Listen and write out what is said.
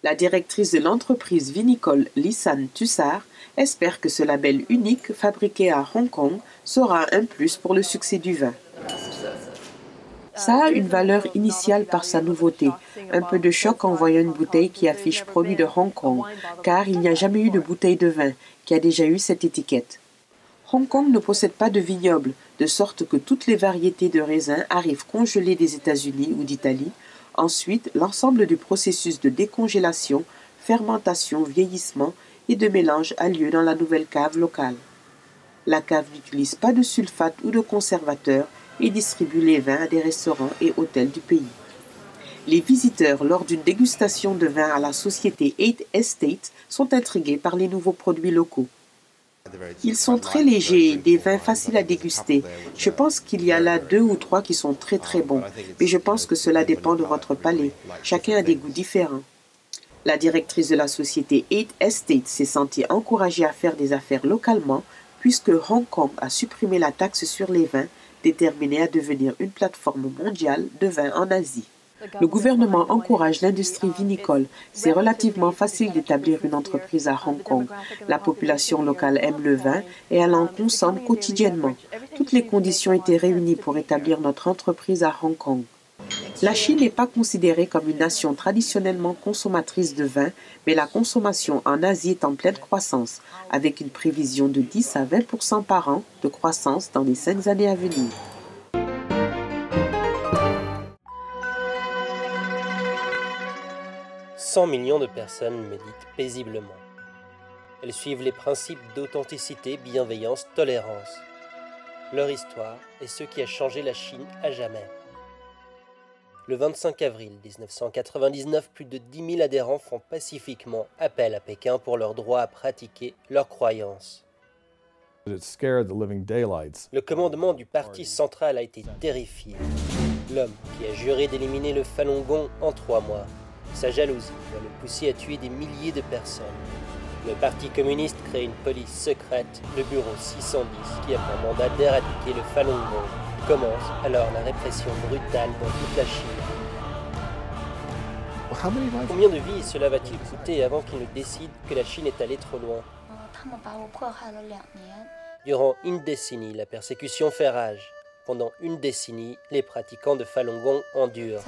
La directrice de l'entreprise vinicole Lisanne Tussard espère que ce label unique fabriqué à Hong Kong sera un plus pour le succès du vin. Ça a une valeur initiale par sa nouveauté, un peu de choc en voyant une bouteille qui affiche produit de Hong Kong, car il n'y a jamais eu de bouteille de vin qui a déjà eu cette étiquette. Hong Kong ne possède pas de vignoble, de sorte que toutes les variétés de raisins arrivent congelées des États-Unis ou d'Italie. Ensuite, l'ensemble du processus de décongélation, fermentation, vieillissement et de mélange a lieu dans la nouvelle cave locale. La cave n'utilise pas de sulfate ou de conservateur et distribue les vins à des restaurants et hôtels du pays. Les visiteurs, lors d'une dégustation de vin à la société 8 Estates, sont intrigués par les nouveaux produits locaux. Ils sont très légers, des vins faciles à déguster. Je pense qu'il y a là 2 ou 3 qui sont très bons, mais je pense que cela dépend de votre palais. Chacun a des goûts différents. La directrice de la société 8 Estates s'est sentie encouragée à faire des affaires localement puisque Hong Kong a supprimé la taxe sur les vins, déterminée à devenir une plateforme mondiale de vin en Asie. Le gouvernement encourage l'industrie vinicole. C'est relativement facile d'établir une entreprise à Hong Kong. La population locale aime le vin et elle en consomme quotidiennement. Toutes les conditions étaient réunies pour établir notre entreprise à Hong Kong. La Chine n'est pas considérée comme une nation traditionnellement consommatrice de vin, mais la consommation en Asie est en pleine croissance, avec une prévision de 10 à 20% par an de croissance dans les 5 années à venir. « 100 millions de personnes méditent paisiblement. Elles suivent les principes d'authenticité, bienveillance, tolérance. Leur histoire est ce qui a changé la Chine à jamais. Le 25 avril 1999, plus de 10 000 adhérents font pacifiquement appel à Pékin pour leur droit à pratiquer leurs croyances. Le commandement du parti central a été terrifié. L'homme qui a juré d'éliminer le Falun Gong en 3 mois. Sa jalousie va le pousser à tuer des milliers de personnes. Le Parti communiste crée une police secrète, le bureau 610, qui a pour mandat d'éradiquer le Falun Gong. Commence alors la répression brutale dans toute la Chine. Combien de vies cela va-t-il coûter avant qu'ils ne décident que la Chine est allée trop loin? Durant une décennie, la persécution fait rage. Pendant une décennie, les pratiquants de Falun Gong endurent.